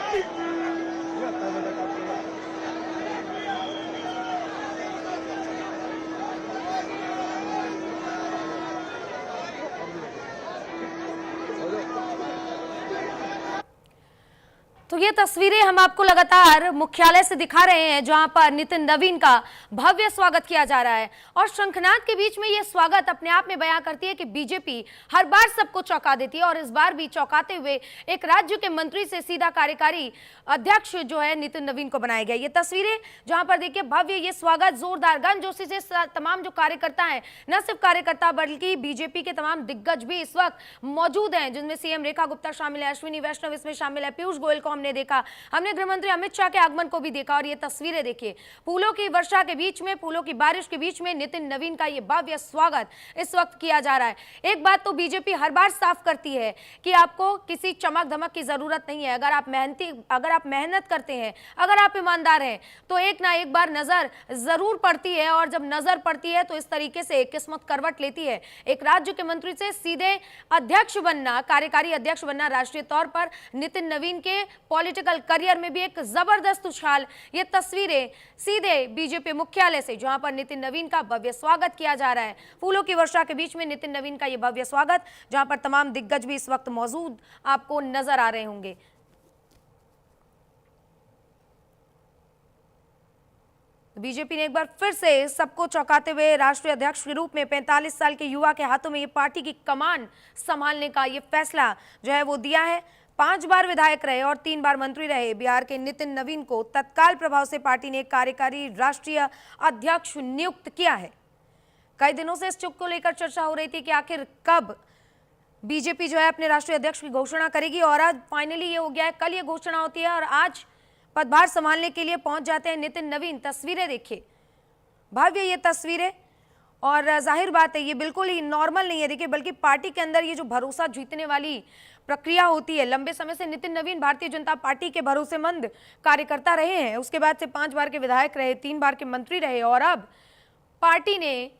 तो ये तस्वीरें हम आपको लगातार मुख्यालय से दिखा रहे हैं, जहां पर नितिन नवीन का भव्य स्वागत किया जा रहा है। और शंखनाद के बीच में ये स्वागत अपने आप में बयां करती है कि बीजेपी हर बार सबको चौंका देती है, और इस बार भी चौंकाते हुए एक राज्य के मंत्री से सीधा कार्यकारी अध्यक्ष जो है नितिन नवीन को बनाया गया। ये तस्वीरें जहां पर देखिए भव्य ये स्वागत जोरदार गर्मजोशी से तमाम जो कार्यकर्ता है, न सिर्फ कार्यकर्ता बल्कि बीजेपी के तमाम दिग्गज भी इस वक्त मौजूद हैं, जिनमें सीएम रेखा गुप्ता शामिल है, अश्विनी वैष्णव इसमें शामिल है, पीयूष गोयल को हमने देखा, हमने गृहमंत्री अमित शाह के आगमन को भी देखा। और ये तस्वीरें देखिए, फूलों की वर्षा के बीच में, फूलों की बारिश के बीच में नितिन नवीन का ये भव्य स्वागत इस वक्त किया जा रहा है। एक बात तो बीजेपी हर बार साफ करती है कि आपको किसी चमक धमक की जरूरत नहीं है। अगर आप मेहनत करते हैं, अगर आप ईमानदार हैं, तो एक ना एक बार नजर जरूर पड़ती है, और जब नजर पड़ती है तो इस तरीके से किस्मत करवट लेती है। एक राज्य के मंत्री से सीधे अध्यक्ष बनना, कार्यकारी अध्यक्ष बनना, राष्ट्रीय तौर पर नितिन नवीन के पॉलिटिकल करियर में भी एक जबरदस्त उछाल। ये तस्वीरें सीधे बीजेपी मुख्यालय से, जहां पर नितिन नवीन का भव्य स्वागत किया जा रहा है। फूलों की वर्षा के बीच में नितिन नवीन का ये भव्य स्वागत, जहां पर तमाम दिग्गज भी इस वक्त मौजूद आपको नजर आ रहे होंगे। बीजेपी ने एक बार फिर से सबको चौंकाते हुए राष्ट्रीय अध्यक्ष के रूप में 45 साल के युवा के हाथों में ये पार्टी की कमान संभालने का ये फैसला जो है वो दिया है। 5 बार विधायक रहे और 3 बार मंत्री रहे बिहार के नितिन नवीन को तत्काल प्रभाव से पार्टी ने कार्यकारी राष्ट्रीय अध्यक्ष नियुक्त किया है। कई दिनों से इस चुप को लेकर चर्चा हो रही थी कि आखिर कब बीजेपी जो है अपने राष्ट्रीय अध्यक्ष की घोषणा करेगी, और आज फाइनली ये हो गया है। कल ये घोषणा होती है और आज पदभार संभालने के लिए पहुंच जाते हैं नितिन नवीन। तस्वीरें देखिए, भव्य ये तस्वीरें, और जाहिर बात है ये बिल्कुल ही नॉर्मल नहीं है। देखिए, बल्कि पार्टी के अंदर ये जो भरोसा जीतने वाली प्रक्रिया होती है, लंबे समय से नितिन नवीन भारतीय जनता पार्टी के भरोसेमंद कार्यकर्ता रहे हैं। उसके बाद से 5 बार के विधायक रहे, 3 बार के मंत्री रहे, और अब पार्टी ने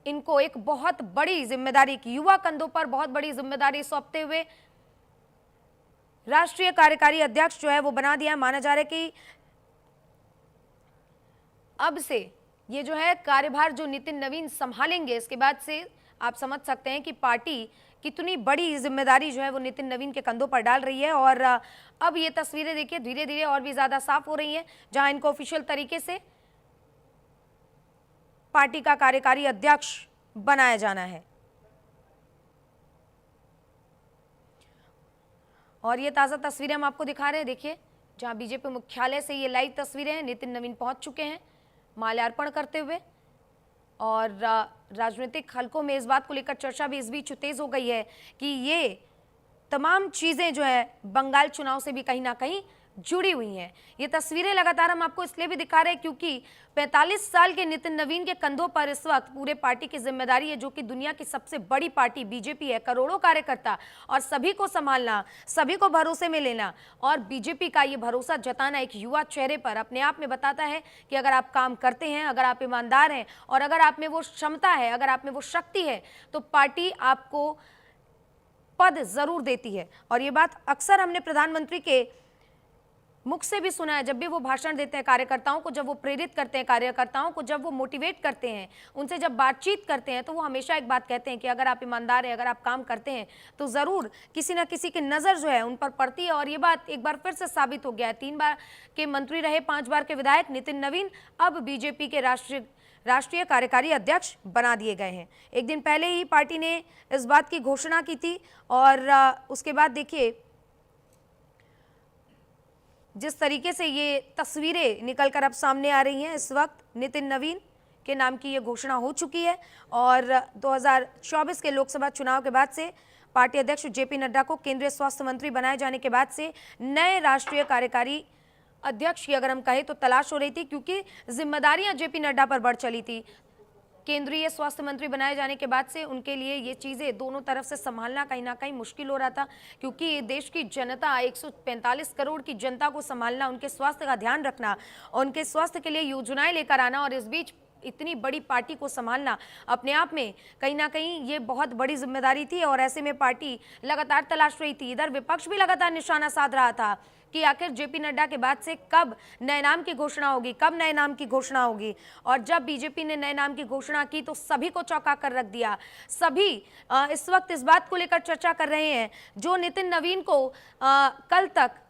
इनको एक बहुत बड़ी जिम्मेदारी की, युवा कंधों पर बहुत बड़ी जिम्मेदारी सौंपते हुए राष्ट्रीय कार्यकारी अध्यक्ष जो है वो बना दिया है। माना जा रहा है कि अब से ये जो है कार्यभार जो नितिन नवीन संभालेंगे, इसके बाद से आप समझ सकते हैं कि पार्टी कितनी बड़ी जिम्मेदारी जो है वो नितिन नवीन के कंधों पर डाल रही है। और अब ये तस्वीरें देखिए धीरे धीरे और भी ज्यादा साफ हो रही हैं, जहां इनको ऑफिशियल तरीके से पार्टी का कार्यकारी अध्यक्ष बनाया जाना है। और ये ताजा तस्वीरें हम आपको दिखा रहे हैं, देखिए, जहां बीजेपी मुख्यालय से ये लाइव तस्वीरें हैं। नितिन नवीन पहुंच चुके हैं माल्यार्पण करते हुए, और राजनीतिक हलकों में इस बात को लेकर चर्चा भी इस बीच तेज हो गई है कि ये तमाम चीजें जो है बंगाल चुनाव से भी कहीं ना कहीं जुड़ी हुई हैं। ये तस्वीरें लगातार हम आपको इसलिए भी दिखा रहे हैं क्योंकि 45 साल के नितिन नवीन के कंधों पर इस वक्त पूरे पार्टी की जिम्मेदारी है, जो कि दुनिया की सबसे बड़ी पार्टी बीजेपी है। करोड़ों कार्यकर्ता और सभी को संभालना, सभी को भरोसे में लेना, और बीजेपी का ये भरोसा जताना एक युवा चेहरे पर अपने आप में बताता है कि अगर आप काम करते हैं, अगर आप ईमानदार हैं, और अगर आप में वो क्षमता है, अगर आप में वो शक्ति है, तो पार्टी आपको पद जरूर देती है। और ये बात अक्सर हमने प्रधानमंत्री के मुख से भी सुना है, जब भी वो भाषण देते हैं कार्यकर्ताओं को, जब वो प्रेरित करते हैं कार्यकर्ताओं को, जब वो मोटिवेट करते हैं, उनसे जब बातचीत करते हैं, तो वो हमेशा एक बात कहते हैं कि अगर आप ईमानदार हैं, अगर आप काम करते हैं, तो ज़रूर किसी न किसी की नज़र जो है उन पर पड़ती है। और ये बात एक बार फिर से साबित हो गया है। 3 बार के मंत्री रहे, 5 बार के विधायक नितिन नवीन अब बीजेपी के राष्ट्रीय कार्यकारी अध्यक्ष बना दिए गए हैं। एक दिन पहले ही पार्टी ने इस बात की घोषणा की थी, और उसके बाद देखिए जिस तरीके से ये तस्वीरें निकलकर अब सामने आ रही हैं, इस वक्त नितिन नवीन के नाम की ये घोषणा हो चुकी है। और 2024 के लोकसभा चुनाव के बाद से पार्टी अध्यक्ष जेपी नड्डा को केंद्रीय स्वास्थ्य मंत्री बनाए जाने के बाद से नए राष्ट्रीय कार्यकारी अध्यक्ष की अगर हम कहें तो तलाश हो रही थी, क्योंकि जिम्मेदारियां जेपी नड्डा पर बढ़ चली थी। केंद्रीय स्वास्थ्य मंत्री बनाए जाने के बाद से उनके लिए ये चीज़ें दोनों तरफ से संभालना कहीं ना कहीं मुश्किल हो रहा था, क्योंकि देश की जनता 145 करोड़ की जनता को संभालना, उनके स्वास्थ्य का ध्यान रखना, उनके स्वास्थ्य के लिए योजनाएं लेकर आना, और इस बीच इतनी बड़ी पार्टी को संभालना अपने आप में कहीं ना कहीं ये बहुत बड़ी जिम्मेदारी थी। और ऐसे में पार्टी लगातार तलाश रही थी। इधर विपक्ष भी लगातार निशाना साध रहा था कि आखिर जेपी नड्डा के बाद से कब नए नाम की घोषणा होगी, कब नए नाम की घोषणा होगी। और जब बीजेपी ने नए नाम की घोषणा की तो सभी को चौंका कर रख दिया। सभी इस वक्त इस बात को लेकर चर्चा कर रहे हैं, जो नितिन नवीन को कल तक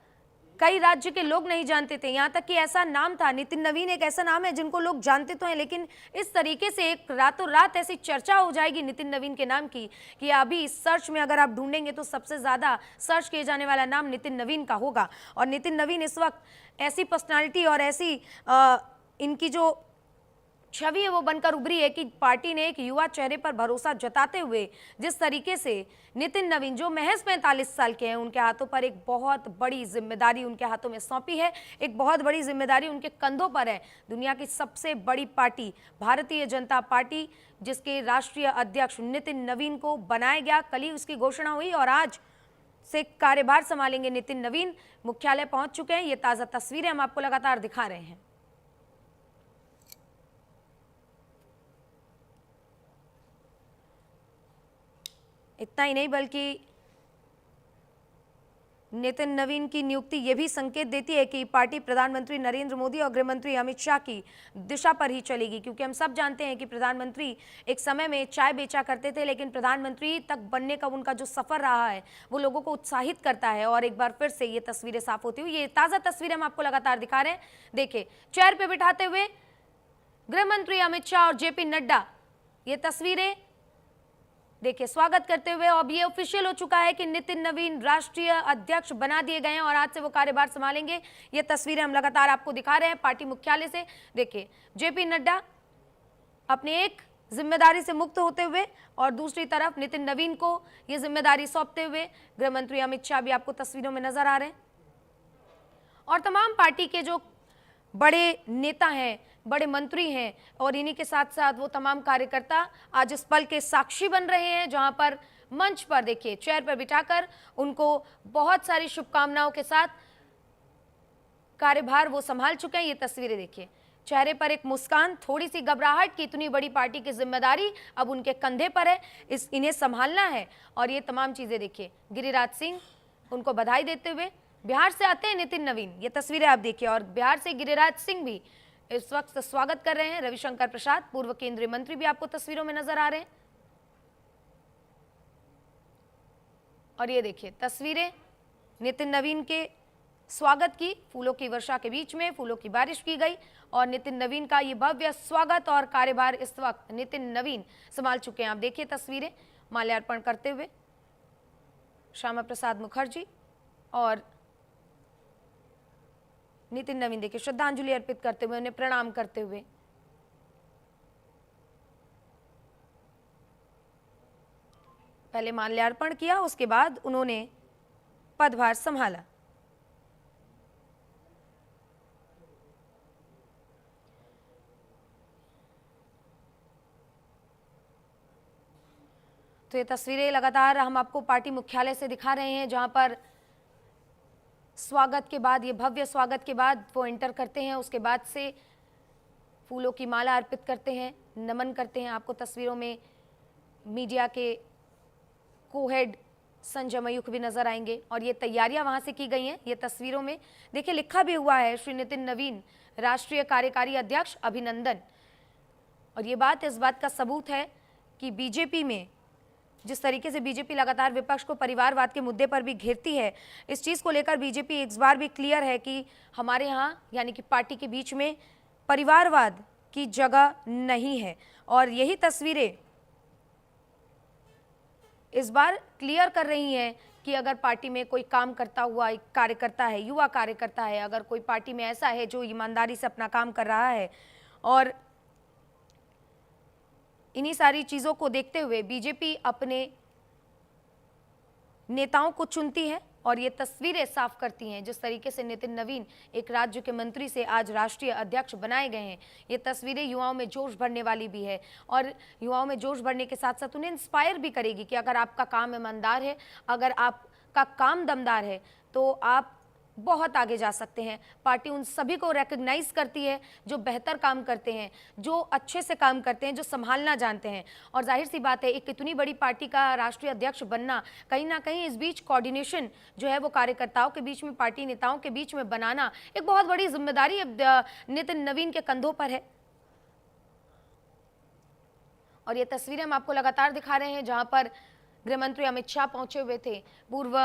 कई राज्य के लोग नहीं जानते थे, यहाँ तक कि ऐसा नाम था, नितिन नवीन एक ऐसा नाम है जिनको लोग जानते तो हैं, लेकिन इस तरीके से एक रातों रात ऐसी चर्चा हो जाएगी नितिन नवीन के नाम की कि अभी सर्च में अगर आप ढूंढेंगे तो सबसे ज़्यादा सर्च किए जाने वाला नाम नितिन नवीन का होगा। और नितिन नवीन इस वक्त ऐसी पर्सनालिटी और ऐसी इनकी जो छवि है वो बनकर उभरी है कि पार्टी ने एक युवा चेहरे पर भरोसा जताते हुए जिस तरीके से नितिन नवीन जो महज 45 साल के हैं, उनके हाथों पर एक बहुत बड़ी जिम्मेदारी उनके हाथों में सौंपी है, एक बहुत बड़ी जिम्मेदारी उनके कंधों पर है। दुनिया की सबसे बड़ी पार्टी भारतीय जनता पार्टी, जिसके राष्ट्रीय अध्यक्ष नितिन नवीन को बनाया गया, कल ही उसकी घोषणा हुई और आज से कार्यभार संभालेंगे नितिन नवीन। मुख्यालय पहुंच चुके हैं। ये ताज़ा तस्वीरें हम आपको लगातार दिखा रहे हैं। इतना ही नहीं बल्कि नितिन नवीन की नियुक्ति ये भी संकेत देती है कि पार्टी प्रधानमंत्री नरेंद्र मोदी और गृहमंत्री अमित शाह की दिशा पर ही चलेगी, क्योंकि हम सब जानते हैं कि प्रधानमंत्री एक समय में चाय बेचा करते थे, लेकिन प्रधानमंत्री तक बनने का उनका जो सफर रहा है वो लोगों को उत्साहित करता है। और एक बार फिर से ये तस्वीरें साफ होती हुई, ये ताज़ा तस्वीरें हम आपको लगातार दिखा रहे हैं। देखिए, चेयर पर बिठाते हुए गृहमंत्री अमित शाह और जेपी नड्डा, ये तस्वीरें देखिए स्वागत करते हुए। अब ये ऑफिशियल हो चुका है कि नितिन नवीन राष्ट्रीय अध्यक्ष बना दिए गए हैं और आज से वो कार्यभार संभालेंगे। ये तस्वीरें हम लगातार आपको दिखा रहे हैं पार्टी मुख्यालय से। देखिए, जेपी नड्डा अपने एक जिम्मेदारी से मुक्त होते हुए और दूसरी तरफ नितिन नवीन को ये जिम्मेदारी सौंपते हुए गृहमंत्री अमित शाह भी आपको तस्वीरों में नजर आ रहे हैं। और तमाम पार्टी के जो बड़े नेता हैं, बड़े मंत्री हैं और इन्हीं के साथ साथ वो तमाम कार्यकर्ता आज इस पल के साक्षी बन रहे हैं, जहां पर मंच पर देखिए चेयर पर बिठाकर उनको बहुत सारी शुभकामनाओं के साथ कार्यभार वो संभाल चुके हैं। ये तस्वीरें देखिए, चेहरे पर एक मुस्कान, थोड़ी सी घबराहट की इतनी बड़ी पार्टी की जिम्मेदारी अब उनके कंधे पर है, इन्हें संभालना है। और ये तमाम चीजें देखिए, गिरिराज सिंह उनको बधाई देते हुए, बिहार से आते हैं नितिन नवीन, ये तस्वीरें आप देखिए, और बिहार से गिरिराज सिंह भी इस वक्त स्वागत कर रहे हैं। रविशंकर प्रसाद पूर्व केंद्रीय मंत्री भी आपको तस्वीरों में नजर आ रहे हैं। और ये देखिए तस्वीरें नितिन नवीन के स्वागत की, फूलों की वर्षा के बीच में फूलों की बारिश की गई और नितिन नवीन का ये भव्य स्वागत और कार्यभार इस वक्त नितिन नवीन संभाल चुके हैं। आप देखिए तस्वीरें माल्यार्पण करते हुए श्यामा प्रसाद मुखर्जी और नितिन नवीन देखिए श्रद्धांजलि अर्पित करते हुए, उन्हें प्रणाम करते हुए। पहले माल्यार्पण किया, उसके बाद उन्होंने पदभार संभाला। तो ये तस्वीरें लगातार हम आपको पार्टी मुख्यालय से दिखा रहे हैं, जहां पर स्वागत के बाद, ये भव्य स्वागत के बाद वो एंटर करते हैं, उसके बाद से फूलों की माला अर्पित करते हैं, नमन करते हैं। आपको तस्वीरों में मीडिया के को-हेड संजय मयूख भी नजर आएंगे और ये तैयारियां वहां से की गई हैं। ये तस्वीरों में देखिए लिखा भी हुआ है श्री नितिन नवीन राष्ट्रीय कार्यकारी अध्यक्ष अभिनंदन। और ये बात इस बात का सबूत है कि बीजेपी में जिस तरीके से बीजेपी लगातार विपक्ष को परिवारवाद के मुद्दे पर भी घेरती है, इस चीज़ को लेकर बीजेपी इस बार भी क्लियर है कि हमारे यहाँ यानी कि पार्टी के बीच में परिवारवाद की जगह नहीं है। और यही तस्वीरें इस बार क्लियर कर रही हैं कि अगर पार्टी में कोई काम करता हुआ एक कार्यकर्ता है, युवा कार्यकर्ता है, अगर कोई पार्टी में ऐसा है जो ईमानदारी से अपना काम कर रहा है, और इन्हीं सारी चीज़ों को देखते हुए बीजेपी अपने नेताओं को चुनती है और ये तस्वीरें साफ करती हैं जिस तरीके से नितिन नवीन एक राज्य के मंत्री से आज राष्ट्रीय अध्यक्ष बनाए गए हैं। ये तस्वीरें युवाओं में जोश भरने वाली भी है और युवाओं में जोश भरने के साथ साथ उन्हें इंस्पायर भी करेगी कि अगर आपका काम ईमानदार है, अगर आपका काम दमदार है, तो आप बहुत आगे जा सकते हैं। पार्टी उन सभी को रिकग्नाइज करती है जो बेहतर काम करते हैं, जो अच्छे से काम करते हैं, जो संभालना जानते हैं। और जाहिर सी बात है, एक इतनी बड़ी पार्टी का राष्ट्रीय अध्यक्ष बनना, कहीं ना कहीं इस बीच कोऑर्डिनेशन जो है वो कार्यकर्ताओं के बीच में, पार्टी नेताओं के बीच में बनाना एक बहुत बड़ी जिम्मेदारी नितिन नवीन के कंधों पर है। और ये तस्वीरें हम आपको लगातार दिखा रहे हैं, जहां पर गृह मंत्री अमित शाह पहुंचे हुए थे, पूर्व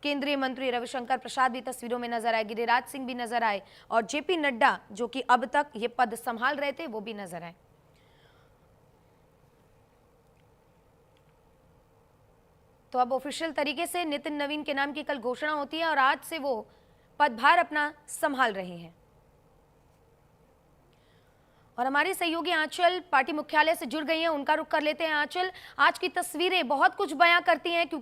केंद्रीय मंत्री रविशंकर प्रसाद भी तस्वीरों में नजर आए, गिरिराज सिंह भी नजर आए, और जेपी नड्डा जो कि अब तक ये पद संभाल रहे थे वो भी नजर आए। तो अब ऑफिशियल तरीके से नितिन नवीन के नाम की कल घोषणा होती है और आज से वो पदभार अपना संभाल रहे हैं। और हमारी सहयोगी आंचल पार्टी मुख्यालय से जुड़ गई हैं, उनका रुख कर लेते हैं। आंचल, आज की तस्वीरें बहुत कुछ बयां करती हैं, क्योंकि